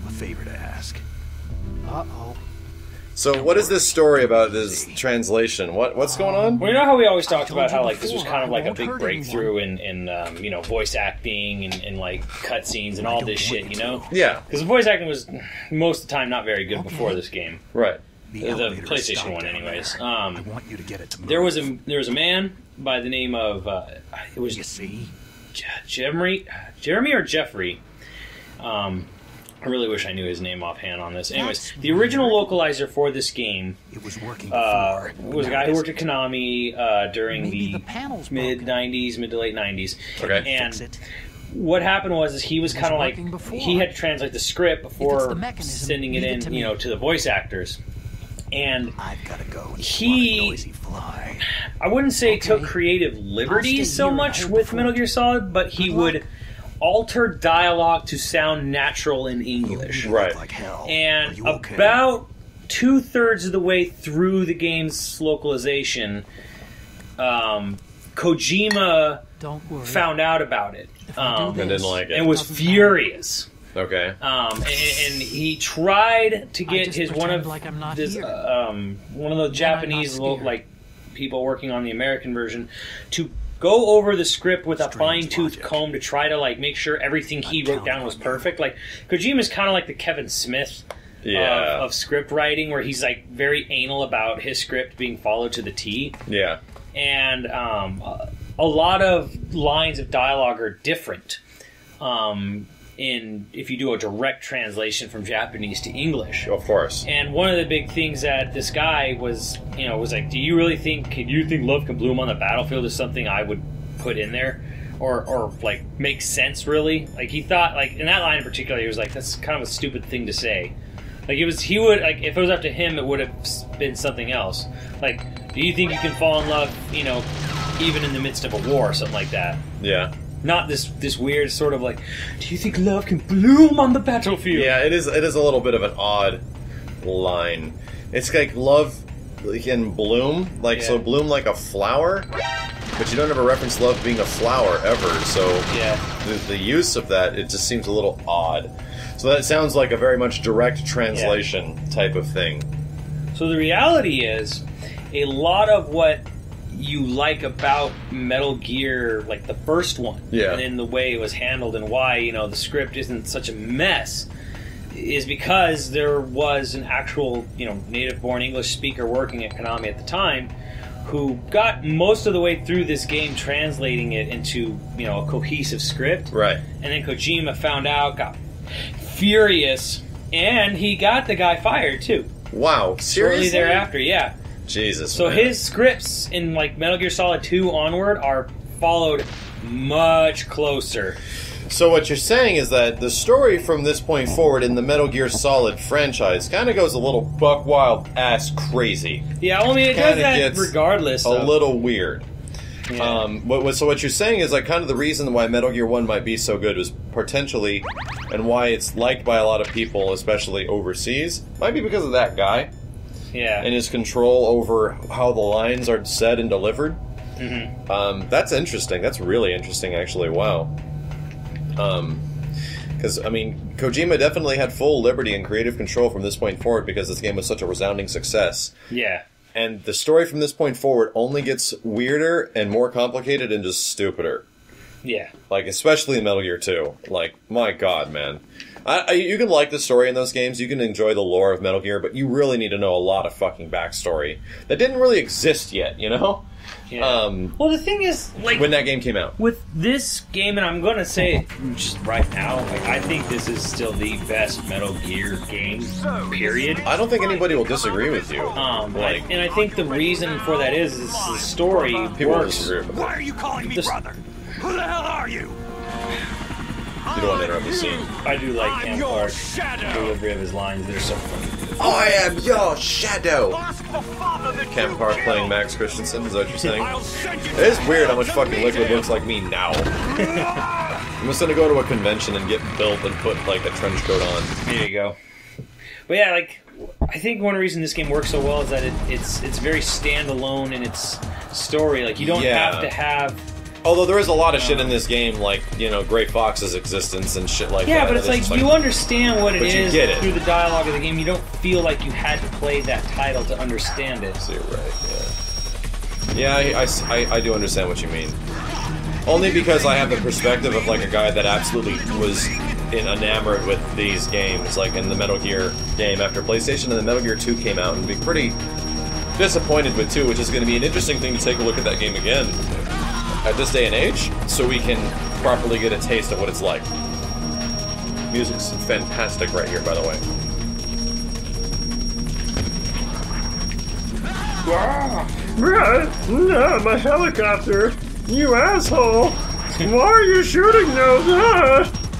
have a favor to ask. Uh-oh. So what is this story about this translation? What's going on? Well, you know how we always talked about how like this was kind of like a big breakthrough in you know, voice acting and like cutscenes and all this shit, you know? Yeah. Because the voice acting was most of the time not very good before this game. Right. The PlayStation one, anyways. I want you to get it to move. There was a man by the name of it was You see? Jeremy or Jeffrey. I really wish I knew his name offhand on this. Anyways, the original localizer for this game It was working before. was a guy who worked at Konami during the mid-90s, mid to late 90s. Okay. And Fix it. what happened was he was kind of like, working before. he had to translate the script If it's before the mechanism, sending it leave it in, to you know, me. to the voice actors. And I've got to go and He- swat a noisy fly. I wouldn't say took Okay. creative I'll liberties stay so here and much hold with the Metal fort. Gear Solid, but he Good would luck. alter dialogue to sound natural in English. You Right. look like hell. Are And you okay? about 2/3 of the way through the game's localization, Kojima Don't worry. found out about it. If I do And this, didn't like it. And was furious. Okay. And he tried to get just his one pretend of like I'm not this, here. one of the Japanese scared. like people working on the American version to go over the script with a Strange fine-tooth logic. comb to try to like make sure everything he I'm wrote counting down was on you. perfect. Like Kojima's kind of like the Kevin Smith Yeah. of script writing, where he's like very anal about his script being followed to the T. Yeah. And a lot of lines of dialogue are different in if you do a direct translation from Japanese to English. Of course. And one of the big things that this guy was like, do you really think, love can bloom on the battlefield is something I would put in there? Or like, make sense, really? Like, he thought, like, in that line in particular, he was like, that's kind of a stupid thing to say. Like, he would, like, if it was up to him, it would have been something else. Like, do you think you can fall in love, you know, even in the midst of a war, or something like that? Yeah. Not this weird sort of like, do you think love can bloom on the battlefield? Yeah, it is a little bit of an odd line. It's like love can bloom, like so Yeah. bloom like a flower, but you don't ever reference love being a flower ever, so Yeah. the use of that, it just seems a little odd. So that sounds like a very much direct translation type of thing. So the reality is, a lot of what you like about Metal Gear, like the first one, Yeah. and in the way it was handled and why, you know, the script isn't such a mess, is because there was an actual, you know, native-born English speaker working at Konami at the time who got most of the way through this game translating it into, you know, a cohesive script. Right. And then Kojima found out, got furious, and he got the guy fired too. Wow. Seriously? Shortly thereafter, yeah. Jesus. So man. his scripts in like Metal Gear Solid 2 onward are followed much closer. So what you're saying is that the story from this point forward in the Metal Gear Solid franchise kind of goes a little buck wild ass crazy. Yeah, I mean, it does Kinda that gets regardless. A of- little weird. Yeah. So what you're saying is like kind of the reason why Metal Gear 1 might be so good was potentially, and why it's liked by a lot of people, especially overseas, might be because of that guy yeah. and his control over how the lines are said and delivered. Mm-hmm. That's interesting. That's really interesting, actually. Wow. Because, I mean, Kojima definitely had full liberty and creative control from this point forward because this game was such a resounding success. Yeah. And the story from this point forward only gets weirder and more complicated and just stupider. Yeah. Like, especially in Metal Gear 2. Like, my god, man. You can like the story in those games, you can enjoy the lore of Metal Gear, but you really need to know a lot of fucking backstory that didn't really exist yet, you know? Yeah. Well, the thing is, like, When that game came out. with this game, and I'm going to say it just right now, like, I think this is still the best Metal Gear game, period. I don't think anybody will disagree with you. And I think the reason for that is the story People will works. disagree with Why that. are you calling me This- brother? Who the hell are you? You don't want to interrupt the scene. I do like I'm Cam your Clark's shadow. delivery of his lines. They're so funny. I am your shadow! Ask the father that Cam you Park killed. playing Max Christensen, is that what you're saying? I'll send you It is weird how much fucking Liquid looks like me now. I'm just gonna go to a convention and get built and put, like, a trench coat on. There you go. But yeah, like, I think one reason this game works so well is that it's very standalone in its story. Like, you don't Yeah. have to have Although there is a lot of shit in this game, like, you know, Gray Fox's existence and shit like that. Yeah, but it's just like you understand what it But you is get it. through the dialogue of the game. You don't feel like you had to play that title to understand it. So you're right, yeah. Yeah, I do understand what you mean. Only because I have the perspective of, like, a guy that absolutely was enamored with these games, like in the Metal Gear game after PlayStation, and the Metal Gear 2 came out, and be pretty disappointed with 2, which is going to be an interesting thing to take a look at that game again at this day and age, so we can properly get a taste of what it's like. Music's fantastic right here, by the way. No, my helicopter! You asshole! Why are you shooting those?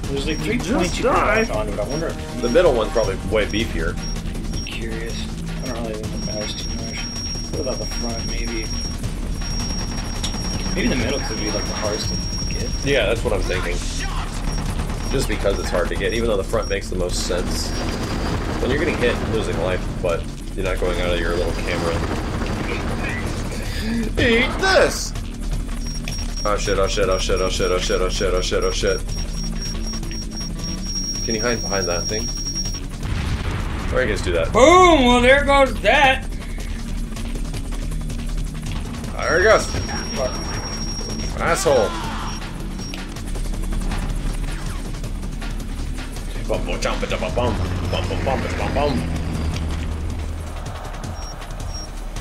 There's like 3 Just points you can die. lock onto it. I wonder if The middle one's probably way beefier. I'm curious. I don't really think it matters too much. What about the front, maybe? Maybe the middle could be like the hardest to get. Yeah, that's what I'm thinking. Just because it's hard to get, even though the front makes the most sense. When you're getting hit, losing life, but you're not going out of your little camera. Eat this! Oh shit, oh shit, oh shit, oh shit, oh shit, oh shit, oh shit, oh shit. Can you hide behind that thing? Or I can just do that. Boom! Well, there goes that. There he goes! Asshole! Bum bum jump bum bum bum bum bum bum.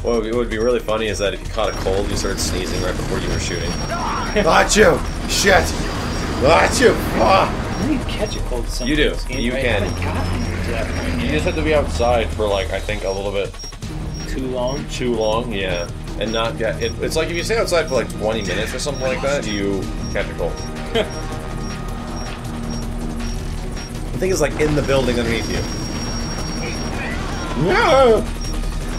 What would be really funny is that if you caught a cold, you started sneezing right before you were shooting. Achoo! Shit! Achoo! Ah! How do you catch a cold? You do. You I can. haven't gotten to that point You yet. just have to be outside for, like, I think a little bit Too long. too long, yeah. And not get it. It's like if you stay outside for like 20 minutes or something like that, you catch a cold. The thing is, like, in the building underneath you. No!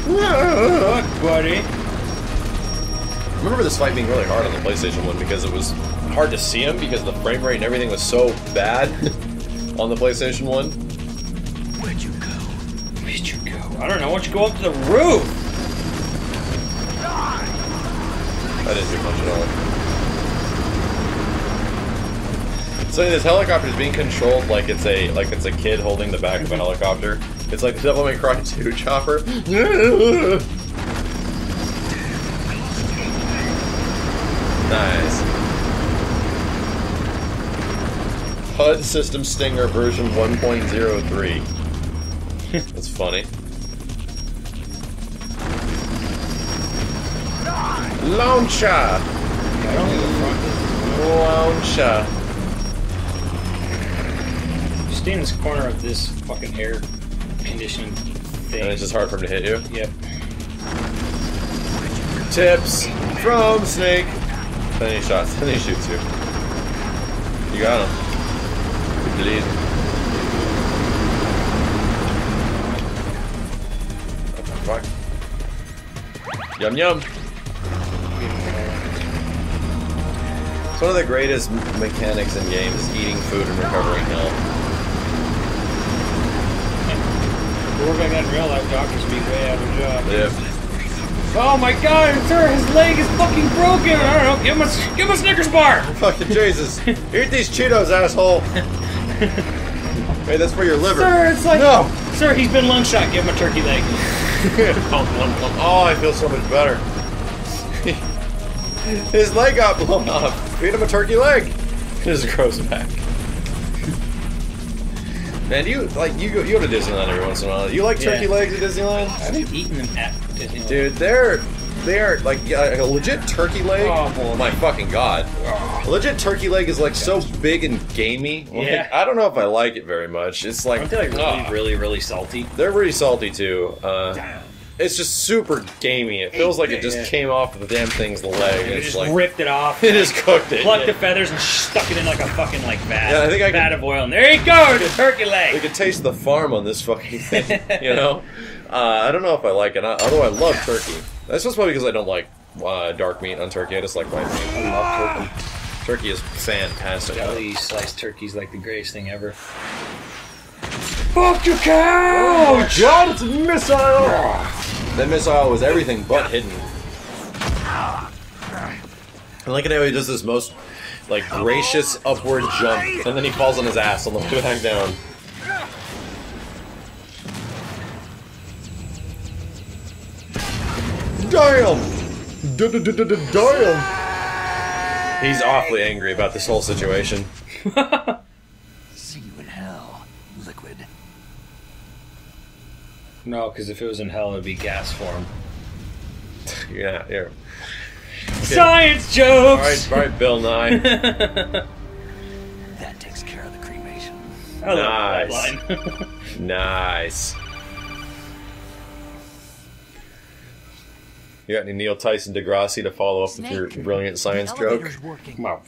No! Look, buddy. I remember this fight being really hard on the PlayStation 1 because it was hard to see him because the frame rate and everything was so bad on the PlayStation 1. Where'd you go? Where'd you go? I don't know. Why don't you go up to the roof? I didn't do much at all. So this helicopter is being controlled like it's a kid holding the back of a helicopter. It's like the Devil May Cry 2 chopper. Nice. HUD System Stinger version 1.03. That's funny. Launcher! Yeah, I don't think the front Launcher. is. Just stay in this corner of this fucking air conditioning thing. And it's just hard for him to hit you. Yep. Tips from Snake. Then he shots. Then he shoots you. You got him. Good lead. What the fuck? Yum yum. It's one of the greatest mechanics in games is eating food and recovering health. Or if I got in real life, doctors be way out of job. Yep. Oh my god, sir, his leg is fucking broken! I don't know, give him a Snickers bar! Fucking Jesus. Eat these Cheetos, asshole. Hey, that's for your liver. Sir, it's like... No! Sir, he's been lung shot, give him a turkey leg. Oh, I feel so much better. His leg got blown off. Feed him a turkey leg. It just grows back. Man, you go to Disneyland every once in a while. You like turkey Yeah. legs at Disneyland? I haven't eaten them at Disneyland. Dude, they are like a legit turkey leg. Oh, my fucking god! A legit turkey leg is like so big and gamey. Like, Yeah. I don't know if I like it very much. It's like, Aren't they like ugh. really salty? They're really salty too. It's just super gamey. It feels like it just Yeah. came off of the damn thing's leg. And They it's just like ripped it off. it just cooked it. Plucked Yeah. the feathers and stuck it in like a fucking like vat. Yeah, I think I vat can- of oil. And there you go, the turkey You leg. could taste the farm on this fucking thing, you know? I don't know if I like it, although I love turkey. That's just probably because I don't like dark meat on turkey. I just like white meat. I love turkey. Turkey is fantastic. Deli sliced turkey's like the greatest thing ever. Fuck your couch! God, it's a missile! That missile was everything but hidden. I like it how he does this most, like, gracious upward jump, and then he falls on his ass on the way back down. Damn! Damn! He's awfully angry about this whole situation. See you in hell, Liquid. No, because if it was in hell, it'd be gas form. Yeah, yeah. Science jokes! Alright, Bill Nye. That takes care of the cremation. I love Nice. that line. Nice. You got any Neil Tyson Degrassi to follow up with your brilliant science joke? Wow,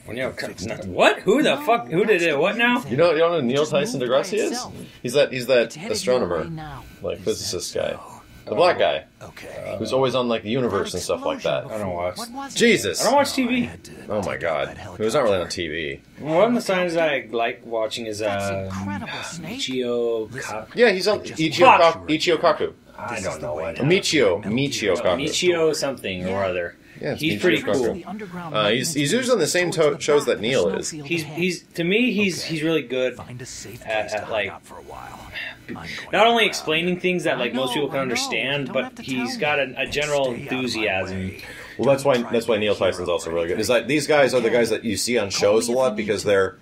what? Who the fuck? Who did it? What now? You know who Neil Tyson Degrassi is? He's that astronomer, like physicist guy, the black guy, Okay. who's always on like the universe and stuff like that. I don't watch. Jesus! I don't watch TV. Oh my God, he was not really on TV. One of the signs I like watching is Michio Kaku. Yeah, he's on Ichio Kaku. I don't know what. Michio Kaku. Michio something or other. Yeah, it's He's Michio pretty Kaku. cool. He's usually on the same shows that Neil is. He's to me he's really good Find a safe at, place to at like hide out for a while. I'm going not only around. explaining things that like most people can understand, but he's got a general enthusiasm. Well, that's why Neil Tyson's also really good. Is that these guys are the guys that you see on shows a lot because they're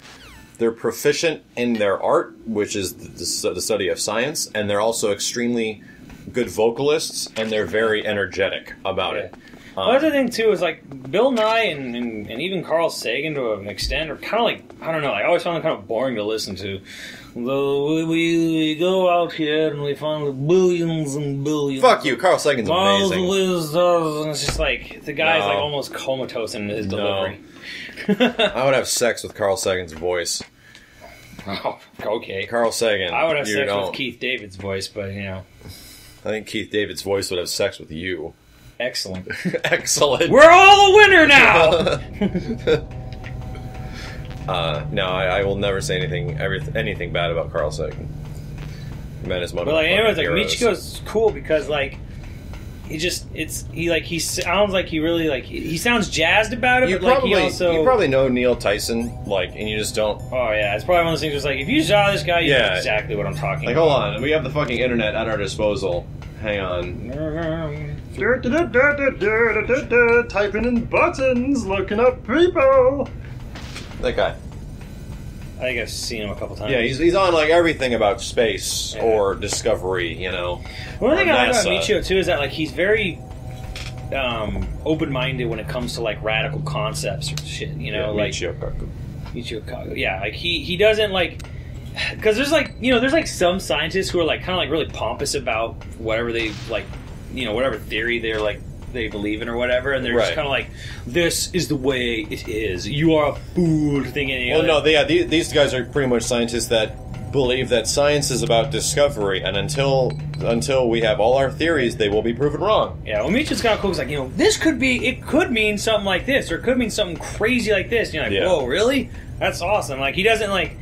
proficient in their art, which is the study of science, and they're also extremely good vocalists, and they're very energetic about it. Another thing too is like Bill Nye and even Carl Sagan to an extent are kind of like, I don't know, I always found them kind of boring to listen to. We go out here and we find billions and billions. Fuck you, Carl Sagan's miles amazing. and it's just like the guy's No. like almost comatose in his delivery. I would have sex with Carl Sagan's voice. Oh, okay. Carl Sagan. I would have you sex don't. with Keith David's voice, but you know, I think Keith David's voice would have sex with you. excellent. Excellent. We're all the winner now. No, I will never say anything bad about Carl Sagan. The man is one of But my like, anyways, like fucking heroes. Michiko's cool because like he sounds like he really like he sounds jazzed about it, You but like probably, he also you probably know Neil Tyson, like, and you just don't. oh yeah, it's probably one of those things. Where it's like if you saw this guy, you know Yeah. exactly what I'm talking Like, about. hold on, we have the fucking internet at our disposal. Hang on. Typing in buttons, looking up people. That guy. I think I've seen him a couple times. Yeah, he's on like everything about space Yeah. or discovery, you know. One thing or I like about NASA. Michio too is that like he's very open-minded when it comes to like radical concepts or shit. You know, like Michio Kaku. Michio Kaku. Yeah, like he doesn't like. Because there's like, you know, there's like some scientists who are like kind of like really pompous about whatever they like, you know, whatever theory they're like they believe in or whatever, and they're just Right. kind of like, this is the way it is. You are a fool thinking. Well, no, these guys are pretty much scientists that believe that science is about discovery, and until we have all our theories, they will be proven wrong. Yeah, well, Michio's kind of cool. It's like, you know, it could mean something like this, or it could mean something crazy like this. You're like, Yeah. whoa, really? That's awesome. Like he doesn't like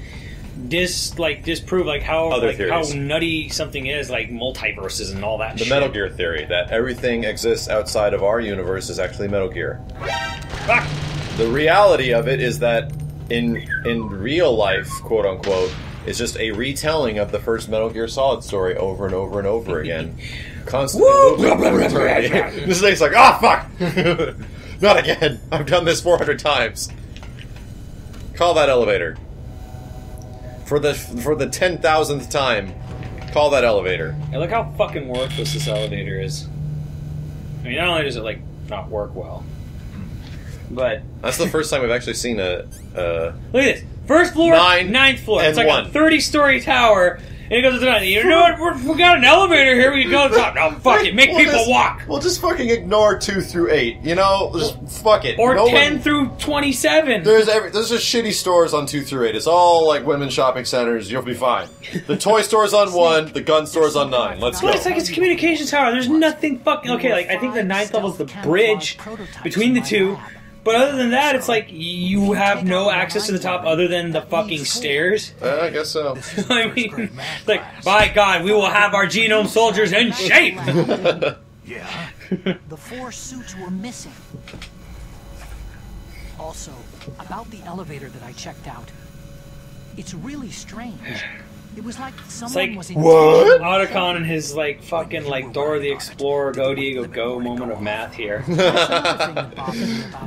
disprove like how Other like how theories. nutty something is, like multiverses and all that. The shit. Metal Gear theory that everything exists outside of our universe is actually Metal Gear. Fuck. The reality of it is that in real life, quote unquote, it's just a retelling of the first Metal Gear Solid story over and over and over again. Constantly looping. This thing's like, ah, fuck! Not again! I've done this 400 times. Call that elevator. For the 10,000th time, call that elevator. Yeah, look how fucking worthless this elevator is. I mean, not only does it like not work well, but That's the first time we've actually seen a look at this. First floor, ninth floor. and It's like one. a 30-story tower, and it goes to the top. You know what? We got an elevator here. We can go to the top. No, fuck it. Make people walk. Well, just fucking ignore 2 through 8. You know, just fuck it. Or No 10 one- through 27. There's just shitty stores on 2 through 8. It's all like women's shopping centers. You'll be fine. The toy store's on 1. The gun store's on 9. Let's go. Well, it's like it's a communication tower. There's nothing fucking... Okay, like, I think the ninth level is the bridge between the two. But other than that, it's like you have no access to the top other than the fucking stairs. I guess so. I mean, like, by God, we will have our genome soldiers in shape! Yeah. The 4 suits were missing. Also, about the elevator that I checked out. It's really strange. It was like someone was in What? Otacon and his like fucking like Dora the Explorer, Go Diego Go moment of math here.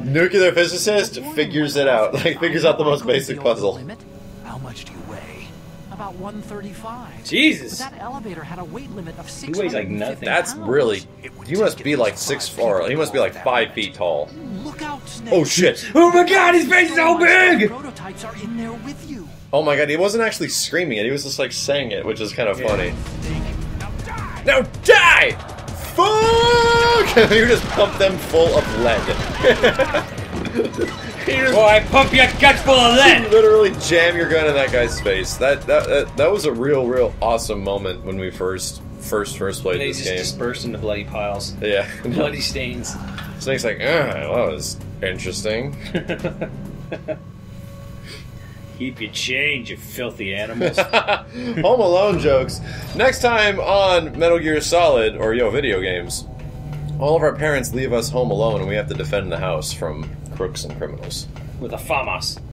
Nuclear physicist figures it out. Like, figures out the most basic puzzle. How much do you weigh? About 135. Jesus. But that elevator had a weight limit of 650 weighs like nothing. That's pounds. really... You must be like 6'4". He must be like 5 feet tall. Look out, Snake. Oh shit! Oh my god, his face is so big! Prototypes are in there with you. Oh my god, he wasn't actually screaming it, he was just like saying it, which is kind of funny. Now die! Fuck! You just pump them full of lead. Oh, I pump your guts full of You lead! literally jam your gun in that guy's face. That was a real awesome moment when we first played They this just game. dispersed into bloody piles. Yeah. Bloody stains. Snake's like, that was interesting. Keep your change, you filthy animals. Home Alone jokes. Next time on Metal Gear Solid, or video games, all of our parents leave us home alone and we have to defend the house from crooks and criminals. With a FAMAS.